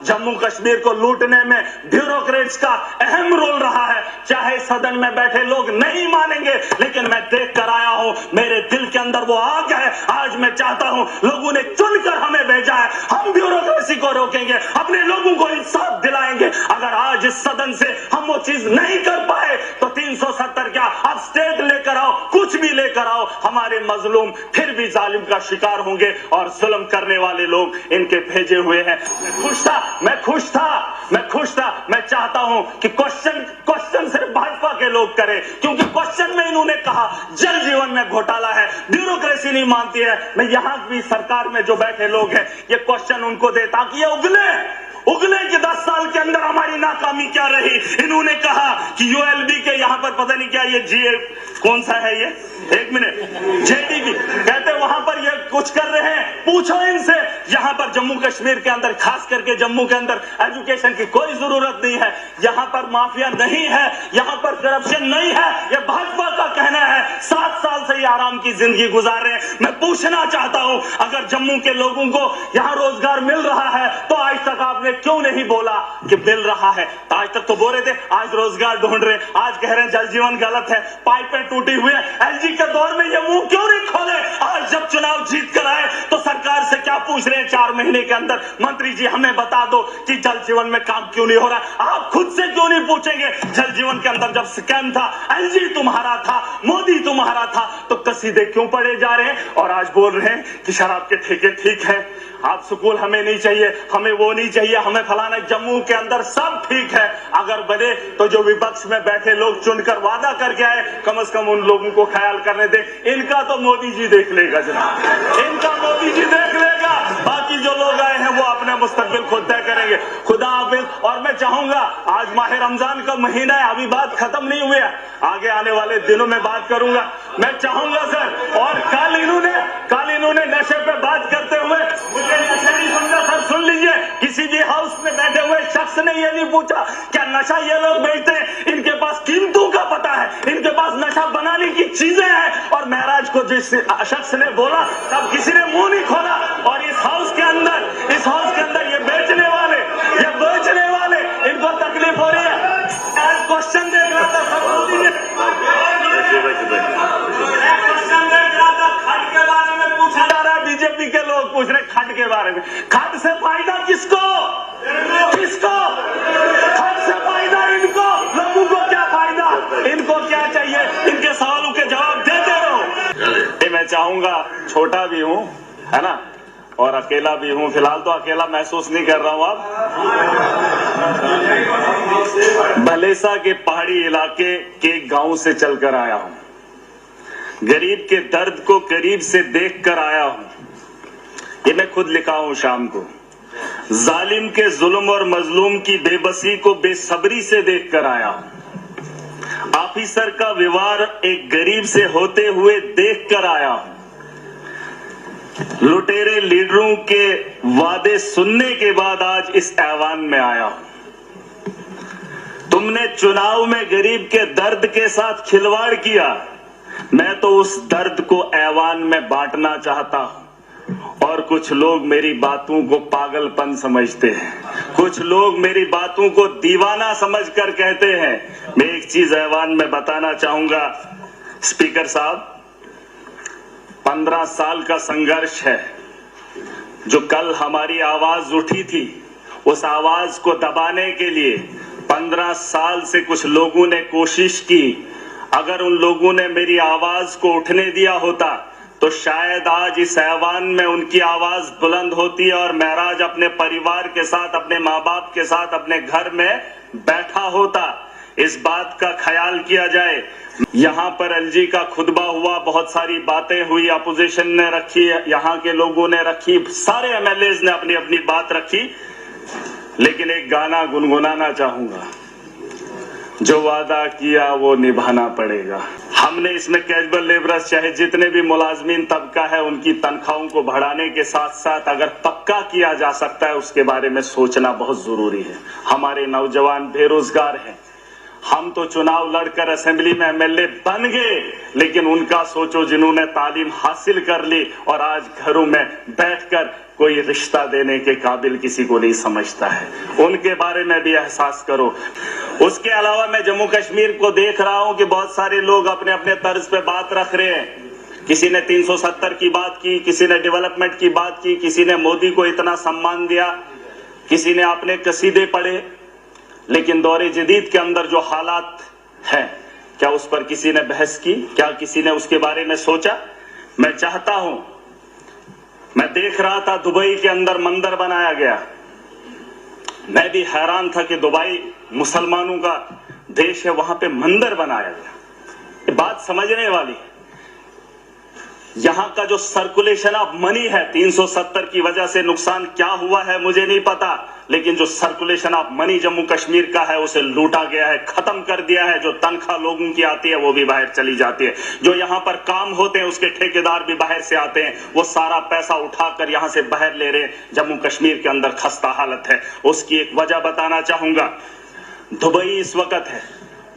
जम्मू कश्मीर को लूटने में ब्यूरोक्रेट्स का अहम रोल रहा है। चाहे सदन में बैठे लोग नहीं मानेंगे, लेकिन मैं देख कर आया हूं, मेरे दिल के अंदर वो आग है। आज मैं चाहता हूं, लोगों ने चुनकर हमें भेजा है, हम ब्यूरोक्रेसी को रोकेंगे, अपने लोगों को इंसाफ दिलाएंगे। अगर आज इस सदन से हम वो चीज नहीं कर पाए तो 370 क्या, अब स्टेट लेकर आओ, कुछ भी लेकर आओ, हमारे मजलूम फिर भी जालिम का शिकार होंगे और जुल्म करने वाले लोग इनके भेजे हुए हैं। मैं खुश था। मैं चाहता हूं कि क्वेश्चन सिर्फ भाजपा के लोग करें, क्योंकि क्वेश्चन में इन्होंने कहा जल जीवन में घोटाला है, ब्यूरोक्रेसी नहीं मानती है। मैं यहां भी सरकार में जो बैठे लोग हैं, ये क्वेश्चन उनको दे ताकि ये उगले कि 10 साल के अंदर हमारी नाकामी क्या रही। इन्होंने कहा कि यूएलबी के यहां पर पता नहीं क्या ये जीए कौन सा है, ये एक मिनट, जेडीबी कहते वहां पर ये कुछ कर रहे हैं। पूछो इनसे, यहां पर जम्मू कश्मीर के अंदर, खास करके जम्मू के अंदर एजुकेशन की कोई जरूरत नहीं है, यहां पर माफिया नहीं है, यहां पर करप्शन नहीं है, ये भाजपा का कहना है। 7 साल से ये आराम की जिंदगी गुजार रहे हैं। मैं पूछना चाहता हूं, अगर जम्मू के लोगों को यहां रोजगार मिल रहा है तो आज तक आपने क्यों नहीं बोला कि मिल रहा है? आज तक तो बोल रहे थे, आज रोजगार ढूंढ रहे, आज कह रहे हैं जल जीवन गलत है, पाइपें टूटी हुई है। एलजी के दौर में ये मुंह क्यों नहीं खोले? आज जब चुनाव जीत कर आए तो सरकार से क्या पूछ रहे हैं 4 महीने के अंदर, मंत्री जी हमें बता दो कि जल जीवन में काम क्यों नहीं हो रहा। आप खुद से क्यों नहीं पूछेंगे? जल जीवन के अंदर जब स्कैम था, एलजी तुम्हारा था, मोदी तुम्हारा था, तो कसीदे क्यों पड़े जा रहे हैं? और आज बोल रहे हैं कि शराब के ठेके ठीक है, आप स्कूल हमें नहीं चाहिए, हमें वो नहीं चाहिए, हमें फलाना। जम्मू के अंदर सब ठीक है, अगर बने तो जो विपक्ष में बैठे लोग चुनकर वादा करके आए, कम से कम उन लोगों को ख्याल करने दे। इनका तो मोदी जी देख लेगा जनाब, इनका मोदी जी देख लेगा, बाकी जो लोग आए हैं वो अपना मुस्तकबिल खुद तय करेंगे। खुदा हाफिज। और मैं चाहूंगा, आज माह रमजान का महीना है, अभी बात खत्म नहीं हुई है, आगे आने वाले दिनों में बात करूंगा। मैं चाहूंगा सर, और कल इन्होंने नशे पे बात करते हुए मुझे नशा नहीं समझा सर, सुन लीजिए, किसी भी हाउस में बैठे हुए शख्स ने ये नहीं पूछा क्या नशा ये लोग बेचते हैं, इनके पास कीमतों का पता है, इनके पास नशा बनाने की चीजें हैं। और महराज को जिस शख्स ने बोला तब किसी ने मुंह नहीं खोला। और इस हाउस के अंदर ये बेचने वाले, इनको तकलीफ हो रही है। आज क्वेश्चन देख रहा था सब, खट के बारे में पूछा जा रहा है, बीजेपी के लोग पूछ रहे खट के बारे में। खट से फायदा किसको? खट से फायदा इनको, लोगों को क्या फायदा, इनको क्या चाहिए? इनके सवालों के जवाब देते रहो। मैं चाहूंगा, छोटा भी हूं है ना, और अकेला भी हूं, फिलहाल तो अकेला महसूस नहीं कर रहा हूं। अब भलेसा के पहाड़ी इलाके के गांव से चलकर आया हूं, गरीब के दर्द को करीब से देखकर आया हूं। ये मैं खुद लिखा हूं शाम को। जालिम के जुल्म और मजलूम की बेबसी को बेसब्री से देखकर आया हूं। ऑफिसर का व्यवहार एक गरीब से होते हुए देखकर आया हूं। लुटेरे लीडरों के वादे सुनने के बाद आज इस ऐवान में आया हूं। तुमने चुनाव में गरीब के दर्द के साथ खिलवाड़ किया, मैं तो उस दर्द को ऐवान में बांटना चाहता हूं। और कुछ लोग मेरी बातों को पागलपन समझते हैं, कुछ लोग मेरी बातों को दीवाना समझकर कहते हैं। मैं एक चीज ऐवान में बताना चाहूंगा स्पीकर साहब, 15 साल का संघर्ष है। जो कल हमारी आवाज उठी थी, उस आवाज को दबाने के लिए 15 साल से कुछ लोगों ने कोशिश की। अगर उन लोगों ने मेरी आवाज को उठने दिया होता तो शायद आज इस ऐवान में उनकी आवाज बुलंद होती और महराज अपने परिवार के साथ, अपने माँ बाप के साथ अपने घर में बैठा होता। इस बात का ख्याल किया जाए। यहाँ पर एलजी का खुतबा हुआ, बहुत सारी बातें हुई, अपोजिशन ने रखी, यहाँ के लोगों ने रखी, सारे एमएलएज ने अपनी अपनी बात रखी। लेकिन एक गाना गुनगुनाना चाहूंगा, जो वादा किया वो निभाना पड़ेगा। हमने इसमें कैजुअल लेबरर्स, चाहे जितने भी मुलाजमीन तबका है, उनकी तनख्वाहों को बढ़ाने के साथ साथ अगर पक्का किया जा सकता है उसके बारे में सोचना बहुत जरूरी है। हमारे नौजवान बेरोजगार हैं, हम तो चुनाव लड़कर असेंबली में एमएलए बन गए, लेकिन उनका सोचो जिन्होंने तालीम हासिल कर ली और आज घरों में बैठकर कोई रिश्ता देने के काबिल किसी को नहीं समझता है, उनके बारे में भी एहसास करो। उसके अलावा मैं जम्मू कश्मीर को देख रहा हूं कि बहुत सारे लोग अपने अपने तर्ज पे बात रख रहे हैं। किसी ने 370 की बात की, किसी ने डेवलपमेंट की बात की, किसी ने मोदी को इतना सम्मान दिया, किसी ने अपने कसीदे पढ़े, लेकिन दौरे जदीद के अंदर जो हालात हैं, क्या उस पर किसी ने बहस की? क्या किसी ने उसके बारे में सोचा? मैं चाहता हूं, मैं देख रहा था दुबई के अंदर मंदिर बनाया गया, मैं भी हैरान था कि दुबई मुसलमानों का देश है, वहां पे मंदिर बनाया गया। ये बात समझने वाली है। यहां का जो सर्कुलेशन ऑफ मनी है, 370 की वजह से नुकसान क्या हुआ है मुझे नहीं पता, लेकिन जो circulation of money Jammu Kashmir का है उसे लूटा गया है, खत्म कर दिया है। जो तनख्वाह लोगों की आती है वो भी बाहर चली जाती है, जो यहां पर काम होते हैं उसके ठेकेदार भी बाहर से आते हैं, वो सारा पैसा उठाकर यहां से बाहर ले रहे हैं। जम्मू कश्मीर के अंदर खस्ता हालत है। उसकी एक वजह बताना चाहूंगा। दुबई इस वक्त है,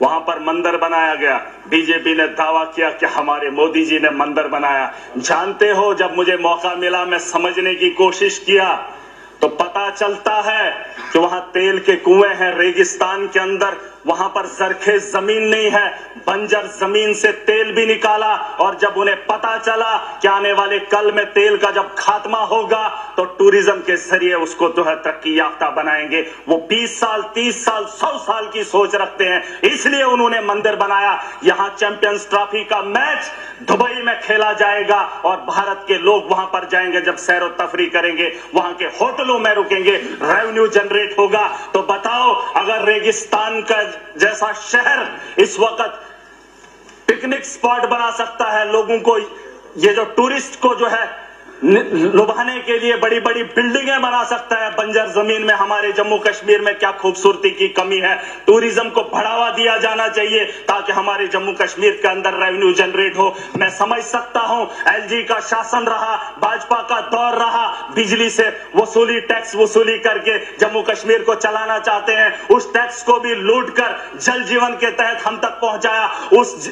वहां पर मंदिर बनाया गया, बीजेपी ने दावा किया कि हमारे मोदी जी ने मंदिर बनाया। जानते हो, जब मुझे मौका मिला मैं समझने की कोशिश किया तो पता चलता है कि वहां तेल के कुएं हैं रेगिस्तान के अंदर, वहां पर जरखेज जमीन नहीं है, बंजर जमीन से तेल भी निकाला। और जब उन्हें पता चला कि आने वाले कल में तेल का जब खात्मा होगा तो टूरिज्म के जरिए उसको जो है तरक्की याफ्ता बनाएंगे। वो 20 साल 30 साल 100 साल की सोच रखते हैं, इसलिए उन्होंने मंदिर बनाया। यहां चैंपियंस ट्रॉफी का मैच दुबई में खेला जाएगा और भारत के लोग वहां पर जाएंगे, जब सैर और तफरी करेंगे, वहां के होटलों में रुकेंगे, रेवेन्यू जनरेट होगा। तो बताओ, अगर रेगिस्तान का जैसा शहर इस वक्त पिकनिक स्पॉट बना सकता है, लोगों को, ये जो टूरिस्ट को जो है लुभाने के लिए बड़ी बड़ी बिल्डिंगें बना सकता है बंजर जमीन में, हमारे जम्मू कश्मीर में क्या खूबसूरती की कमी है। टूरिज्म को बढ़ावा दिया जाना चाहिए ताकि हमारे जम्मू कश्मीर के अंदर रेवेन्यू जनरेट हो। मैं समझ सकता हूं, एलजी का शासन रहा, भाजपा का दौर रहा, बिजली से वसूली, टैक्स वसूली करके जम्मू कश्मीर को चलाना चाहते हैं। उस टैक्स को भी लूट कर जल जीवन के तहत हम तक पहुंचाया। उस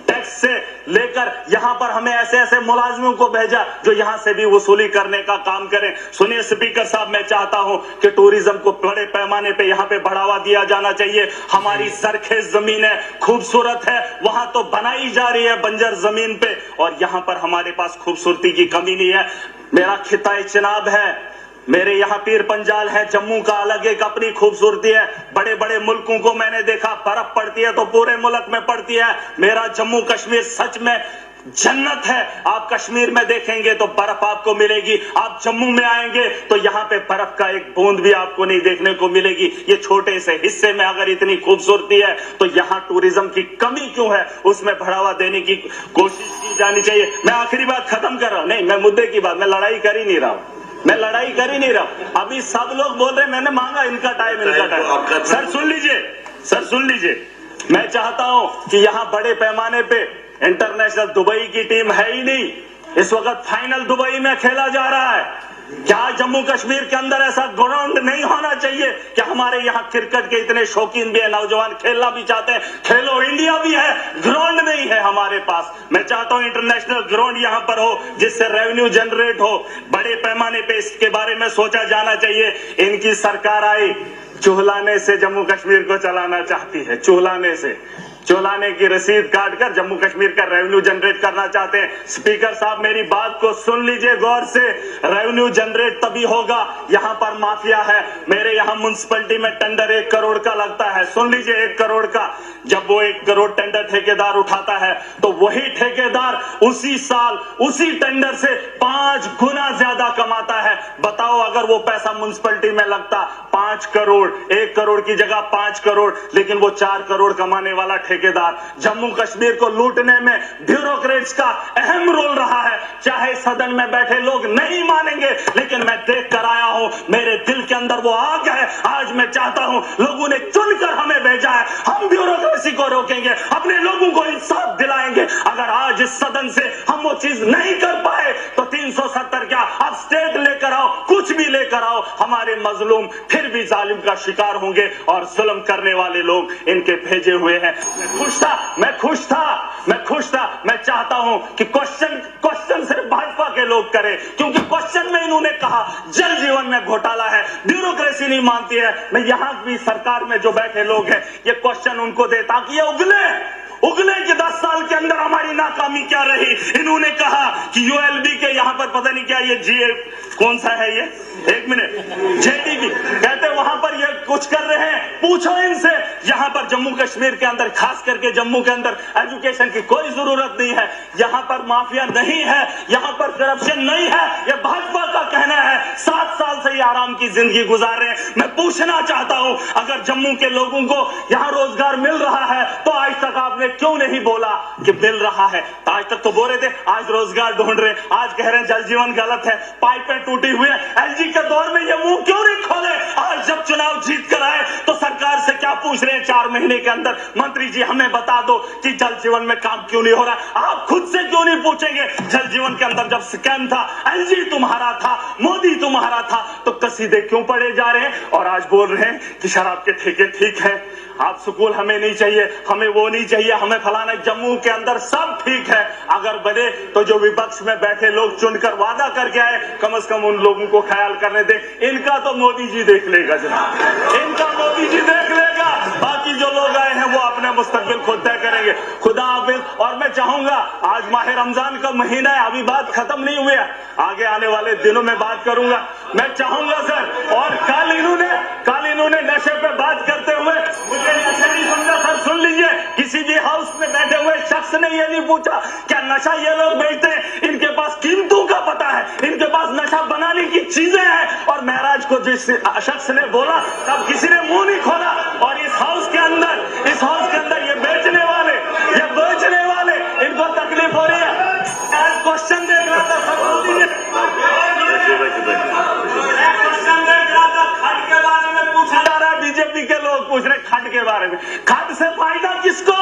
टैक्स से लेकर यहां पर हमें ऐसे ऐसे मुलाजिमों को भेजा जो यहां से भी वसूली करने का काम करें। सुनिए स्पीकर साहब, मैं चाहता हूं कि टूरिज्म को बड़े पैमाने पे यहां पे बढ़ावा दिया जाना चाहिए। हमारी सरखेज जमीन है, खूबसूरत है, वहां तो बनाई जा रही है बंजर जमीन पे, और यहां पर हमारे पास खूबसूरती की कमी नहीं है। मेरा खिताए चिनाब है, मेरे यहाँ पीर पंजाल है, जम्मू का अलग एक अपनी खूबसूरती है। बड़े बड़े मुल्कों को मैंने देखा, बर्फ पड़ती है तो पूरे मुल्क में पड़ती है। मेरा जम्मू कश्मीर सच में जन्नत है। आप कश्मीर में देखेंगे तो बर्फ आपको मिलेगी, आप जम्मू में आएंगे तो यहाँ पे बर्फ का एक बूंद भी आपको नहीं देखने को मिलेगी। ये छोटे से हिस्से में अगर इतनी खूबसूरती है तो यहाँ टूरिज्म की कमी क्यों है, उसमें बढ़ावा देने की कोशिश की जानी चाहिए। मैं आखिरी बात खत्म कर रहा हूं, नहीं मैं मुद्दे की बात, मैं लड़ाई कर ही नहीं रहा हूं, मैं लड़ाई कर ही नहीं रहा। अभी सब लोग बोल रहे मैंने मांगा इनका टाइम, इनका टाइम। सर सुन लीजिए, सर सुन लीजिए, मैं चाहता हूं कि यहाँ बड़े पैमाने पे इंटरनेशनल दुबई की टीम है ही नहीं, इस वक्त फाइनल दुबई में खेला जा रहा है। क्या जम्मू कश्मीर के अंदर ऐसा ग्राउंड नहीं होना चाहिए? क्या हमारे यहाँ क्रिकेट के इतने शौकीन भी है, नौजवान खेलना भी चाहते हैं, खेलो इंडिया भी है, ग्राउंड नहीं है हमारे पास। मैं चाहता हूँ इंटरनेशनल ग्राउंड यहाँ पर हो जिससे रेवेन्यू जनरेट हो, बड़े पैमाने पे इसके बारे में सोचा जाना चाहिए। इनकी सरकार आई, चुहलाने से जम्मू कश्मीर को चलाना चाहती है, चुहलाने से, चुलाने की रसीद काटकर जम्मू कश्मीर का रेवेन्यू जनरेट करना चाहते हैं। स्पीकर साहब मेरी बात को सुन लीजिए गौर से, रेवेन्यू जनरेट तभी होगा, यहाँ पर माफिया है। मेरे यहाँ म्युनिसिपैलिटी में टेंडर 1 करोड़ का लगता है, सुन लीजिए 1 करोड़ का। जब वो 1 करोड़ टेंडर ठेकेदार उठाता है तो वही ठेकेदार उसी साल उसी टेंडर से 5 गुना ज्यादा कमाता है। बताओ अगर वो पैसा म्युनिसिपैलिटी में लगता 5 करोड़, 1 करोड़ की जगह 5 करोड़, लेकिन वो 4 करोड़ कमाने वाला ठेकेदार। जम्मू कश्मीर को लूटने में ब्यूरोक्रेट्स का अहम रोल रहा है। चाहे सदन में बैठे लोग नहीं मानेंगे, लेकिन मैं देख कर आया हूं, मेरे दिल के अंदर वो आग है। आज मैं चाहता हूं, लोगों ने चुनकर हमें भेजा है, हम ब्यूरोक्रेसी को रोकेंगे, अपने लोगों को इंसाफ दिलाएंगे। अगर आज इस सदन से हम वो चीज नहीं कर पाए तो 370 क्या, अब स्टेट लेकर आओ, कुछ कुछ भी लेकर आओ, हमारे मजलूम फिर भी जालिम का शिकार होंगे और जुल्म करने वाले लोग इनके भेजे हुए हैं। मैं खुश था। मैं चाहता हूं कि क्वेश्चन सिर्फ भाजपा के लोग करें, क्योंकि क्वेश्चन में इन्होंने कहा जल जीवन में घोटाला है, ब्यूरोक्रेसी नहीं मानती है। मैं यहां भी सरकार में जो बैठे लोग हैं ये क्वेश्चन उनको दे ताकि ये उगले कि 10 साल के अंदर हमारी नाकामी क्या रही। इन्होंने कहा कि यूएलबी के यहां पर पता नहीं क्या ये जीए कौन सा है ये, एक मिनट, जेडीबी कहते वहां पर ये कुछ कर रहे हैं। पूछो इनसे, यहां पर जम्मू कश्मीर के अंदर, खास करके जम्मू के अंदर एजुकेशन की कोई जरूरत नहीं है, यहां पर माफिया नहीं है, यहां पर करप्शन नहीं है। ये भाजपा का कहना है। 7 साल से ये आराम की जिंदगी गुजार रहे हैं। मैं पूछना चाहता हूं, अगर जम्मू के लोगों को यहां रोजगार मिल रहा है तो आज तक आपने क्यों नहीं बोला कि मिल रहा है? आज तक तो बोल रहे थे, आज रोजगार ढूंढ रहे, आज कह रहे हैं जल जीवन गलत है, पाइपें टूटी हुई है। एलजी के दौर में ये मुंह क्यों नहीं खोले? आज जब चुनाव जीत कर आए तो सरकार से क्या पूछ रहे हैं 4 महीने के अंदर, मंत्री जी हमें बता दो कि जल जीवन में काम क्यों नहीं हो रहा। आप खुद से क्यों नहीं पूछेंगे? जल जीवन के अंदर जब स्कैम था, एलजी तुम्हारा था, मोदी तुम्हारा था, तो कसीदे क्यों पड़े जा रहे हैं? और आज बोल रहे हैं कि शराब के ठेके ठीक है, आप स्कूल हमें नहीं चाहिए, हमें वो नहीं चाहिए, हमें फलाना। जम्मू के अंदर सब ठीक है, अगर बने तो जो विपक्ष में बैठे लोग चुनकर वादा करके आए, कम से कम उन लोगों को ख्याल करने दे। इनका तो मोदी जी देख लेगा जनाब, इनका मोदी जी देख लेगा। बाकी जो लोग आए हैं वो अपने मुस्तकबिल खुद तय करेंगे। खुदा हाफिज। और मैं चाहूंगा, आज माह रमजान का महीना है, अभी बात खत्म नहीं हुई है, आगे आने वाले दिनों में बात करूंगा। मैं चाहूंगा सर, और कल इन्होंने नशे पे बात करते हुए मुझे नशा नहीं समझा सर। सुन लीजिए, किसी भी हाउस में बैठे हुए शख्स ने ये नहीं पूछा क्या नशा ये लोग बेचते हैं, इनके पास कीमतों का पता है, इनके पास नशा बनाने की चीजें हैं। और महराज को जिस शख्स ने बोला तब किसी ने मुंह नहीं खोला। और इस हाउस के अंदर ये बेचने वाले इनको तकलीफ हो रही है। आज क्वेश्चन देख रहा था सर, क्वेश्चन देख रहा था, खड के बारे में पूछा जा रहा है, बीजेपी के लोग पूछ रहे खड के बारे में। खड से फायदा किसको?